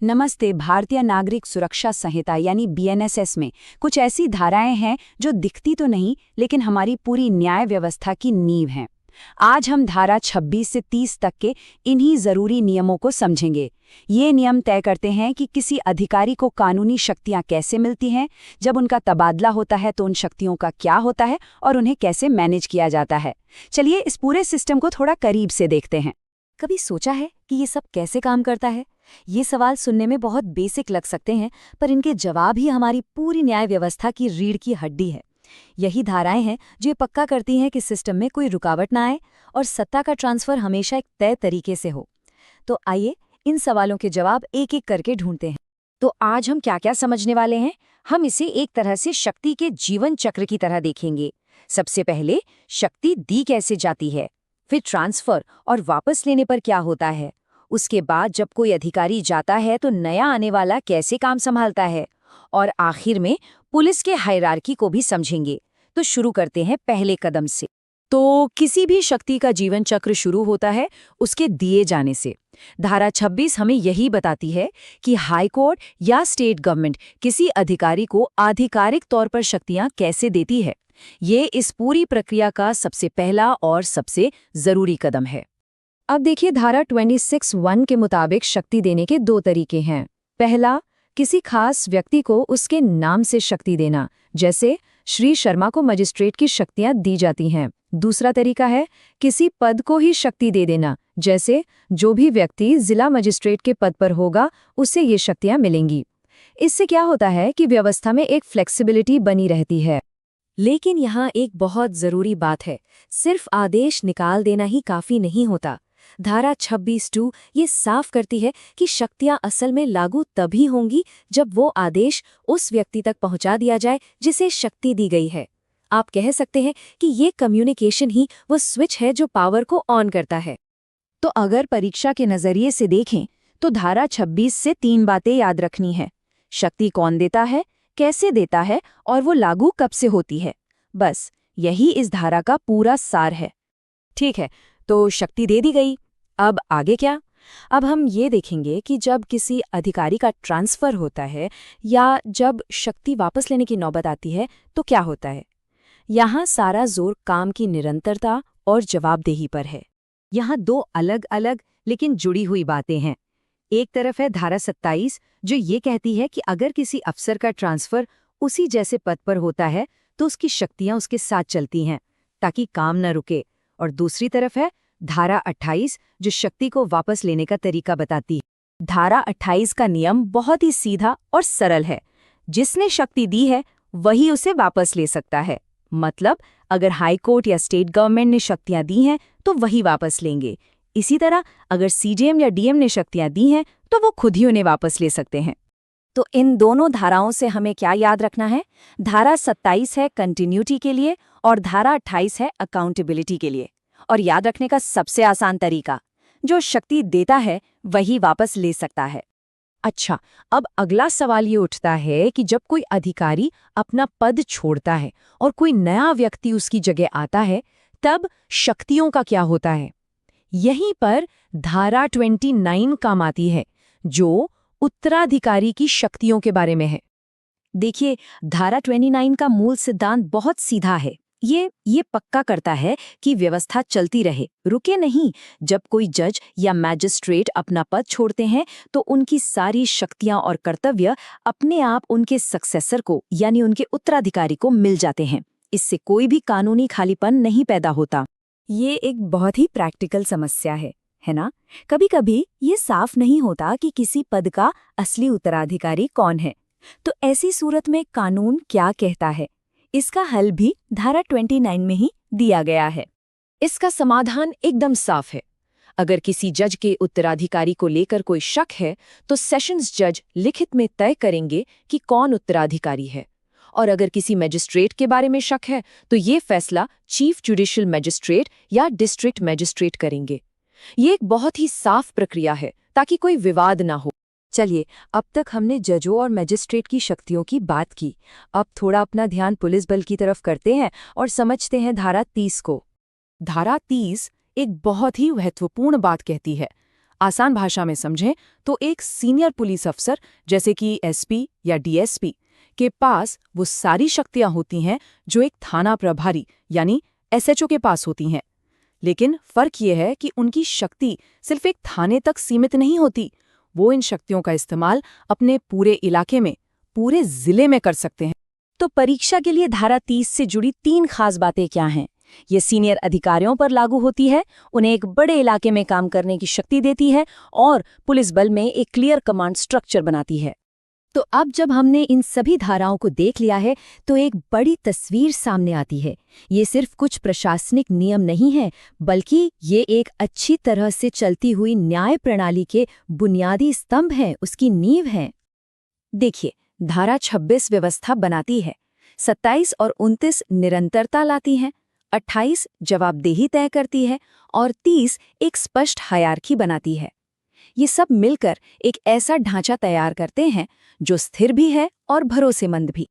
नमस्ते। भारतीय नागरिक सुरक्षा संहिता यानी बीएनएसएस में कुछ ऐसी धाराएं हैं जो दिखती तो नहीं लेकिन हमारी पूरी न्याय व्यवस्था की नींव हैं। आज हम धारा 26 से 30 तक के इन्हीं जरूरी नियमों को समझेंगे। ये नियम तय करते हैं कि किसी अधिकारी को कानूनी शक्तियां कैसे मिलती हैं, जब उनका तबादला होता है तो उन शक्तियों का क्या होता है और उन्हें कैसे मैनेज किया जाता है। चलिए इस पूरे सिस्टम को थोड़ा करीब से देखते हैं। कभी सोचा है कि ये सब कैसे काम करता है? ये सवाल सुनने में बहुत बेसिक लग सकते हैं, पर इनके जवाब ही हमारी पूरी न्याय व्यवस्था की रीढ़ की हड्डी है। यही धाराएं हैं जो ये पक्का करती हैं कि सिस्टम में कोई रुकावट ना आए और सत्ता का ट्रांसफर हमेशा एक तय तरीके से हो। तो आइए इन सवालों के जवाब एक एक करके ढूंढते हैं। तो आज हम क्या क्या समझने वाले हैं? हम इसे एक तरह से शक्ति के जीवन चक्र की तरह देखेंगे। सबसे पहले शक्ति दी कैसे जाती है, फिर ट्रांसफर और वापस लेने पर क्या होता है, उसके बाद जब कोई अधिकारी जाता है तो नया आने वाला कैसे काम संभालता है, और आखिर में पुलिस के हायरार्की को भी समझेंगे। तो शुरू करते हैं पहले कदम से। तो किसी भी शक्ति का जीवन चक्र शुरू होता है उसके दिए जाने से। धारा 26 हमें यही बताती है कि हाई कोर्ट या स्टेट गवर्नमेंट किसी अधिकारी को आधिकारिक तौर पर शक्तियां कैसे देती है। ये इस पूरी प्रक्रिया का सबसे पहला और सबसे जरूरी कदम है। अब देखिए, धारा 26(1) के मुताबिक शक्ति देने के दो तरीके हैं। पहला, किसी खास व्यक्ति को उसके नाम से शक्ति देना, जैसे श्री शर्मा को मजिस्ट्रेट की शक्तियां दी जाती हैं। दूसरा तरीका है किसी पद को ही शक्ति दे देना, जैसे जो भी व्यक्ति जिला मजिस्ट्रेट के पद पर होगा उसे ये शक्तियां मिलेंगी। इससे क्या होता है कि व्यवस्था में एक फ्लेक्सिबिलिटी बनी रहती है। लेकिन यहाँ एक बहुत जरूरी बात है, सिर्फ आदेश निकाल देना ही काफी नहीं होता। धारा 26(2) ये साफ करती है कि शक्तियां असल में लागू तभी होंगी जब वो आदेश उस व्यक्ति तक पहुंचा दिया जाए जिसे शक्ति दी गई है। आप कह सकते हैं कि ये कम्युनिकेशन ही वो स्विच है जो पावर को ऑन करता है। तो अगर परीक्षा के नजरिए से देखें तो धारा 26 से 3 बातें याद रखनी है। शक्ति कौन देता है, कैसे देता है और वो लागू कब से होती है। बस यही इस धारा का पूरा सार है। ठीक है, तो शक्ति दे दी गई, अब आगे क्या? अब हम ये देखेंगे कि जब किसी अधिकारी का ट्रांसफर होता है या जब शक्ति वापस लेने की नौबत आती है तो क्या होता है। यहाँ सारा जोर काम की निरंतरता और जवाबदेही पर है। यहाँ दो अलग अलग लेकिन जुड़ी हुई बातें हैं। एक तरफ है धारा 27 जो ये कहती है कि अगर किसी अफसर का ट्रांसफर उसी जैसे पद पर होता है तो उसकी शक्तियां उसके साथ चलती हैं ताकि काम न रुके। और दूसरी तरफ है धारा 28 जो शक्ति को वापस लेने का तरीका बताती है। धारा 28 का नियम बहुत ही सीधा और सरल है। जिसने शक्ति दी है वही उसे वापस ले सकता है। मतलब अगर हाई कोर्ट या स्टेट गवर्नमेंट ने शक्तियां दी हैं तो वही वापस लेंगे। इसी तरह अगर सीजेएम या डीएम ने शक्तियां दी हैं तो वो खुद ही उन्हें वापस ले सकते हैं। तो इन दोनों धाराओं से हमें क्या याद रखना है? धारा 27 है कंटिन्यूटी के लिए और धारा 28 है अकाउंटेबिलिटी के लिए। और याद रखने का सबसे आसान तरीका, जो शक्ति देता है वही वापस ले सकता है। अच्छा, अब अगला सवाल ये उठता है कि जब कोई अधिकारी अपना पद छोड़ता है और कोई नया व्यक्ति उसकी जगह आता है तब शक्तियों का क्या होता है। यहीं पर धारा 29 काम आती है जो उत्तराधिकारी की शक्तियों के बारे में है। देखिए, धारा 29 का मूल सिद्धांत बहुत सीधा है। ये पक्का करता है कि व्यवस्था चलती रहे, रुके नहीं। जब कोई जज या मैजिस्ट्रेट अपना पद छोड़ते हैं तो उनकी सारी शक्तियां और कर्तव्य अपने आप उनके सक्सेसर को यानी उनके उत्तराधिकारी को मिल जाते हैं। इससे कोई भी कानूनी खालीपन नहीं पैदा होता। ये एक बहुत ही प्रैक्टिकल समस्या है ना? कभी-कभी ये साफ नहीं होता कि किसी पद का असली उत्तराधिकारी कौन है। तो ऐसी सूरत में कानून क्या कहता है? इसका हल भी धारा 29 में ही दिया गया है। इसका समाधान एकदम साफ है। अगर किसी जज के उत्तराधिकारी को लेकर कोई शक है तो सेशंस जज लिखित में तय करेंगे कि कौन उत्तराधिकारी है। और अगर किसी मजिस्ट्रेट के बारे में शक है तो ये फैसला चीफ जुडिशियल मजिस्ट्रेट या डिस्ट्रिक्ट मजिस्ट्रेट करेंगे। ये एक बहुत ही साफ प्रक्रिया है ताकि कोई विवाद ना हो। चलिए, अब तक हमने जजों और मजिस्ट्रेट की शक्तियों की बात की। अब थोड़ा अपना ध्यान पुलिस बल की तरफ करते हैं और समझते हैं धारा 30 को। धारा 30 एक बहुत ही महत्वपूर्ण बात कहती है। आसान भाषा में समझें तो एक सीनियर पुलिस अफसर जैसे कि एसपी या डीएसपी के पास वो सारी शक्तियां होती हैं जो एक थाना प्रभारी यानी एसएचओ के पास होती हैं। लेकिन फर्क ये है कि उनकी शक्ति सिर्फ एक थाने तक सीमित नहीं होती, वो इन शक्तियों का इस्तेमाल अपने पूरे इलाके में, पूरे जिले में कर सकते हैं। तो परीक्षा के लिए धारा 30 से जुड़ी 3 खास बातें क्या हैं? ये सीनियर अधिकारियों पर लागू होती है, उन्हें एक बड़े इलाके में काम करने की शक्ति देती है और पुलिस बल में एक क्लियर कमांड स्ट्रक्चर बनाती है। तो अब जब हमने इन सभी धाराओं को देख लिया है तो एक बड़ी तस्वीर सामने आती है। ये सिर्फ कुछ प्रशासनिक नियम नहीं है, बल्कि ये एक अच्छी तरह से चलती हुई न्याय प्रणाली के बुनियादी स्तंभ हैं, उसकी नींव हैं। देखिए, धारा 26 व्यवस्था बनाती है, 27 और 29 निरंतरता लाती हैं, 28 जवाबदेही तय करती है और 30 एक स्पष्ट हायरार्की बनाती है। ये सब मिलकर एक ऐसा ढांचा तैयार करते हैं जो स्थिर भी है और भरोसेमंद भी।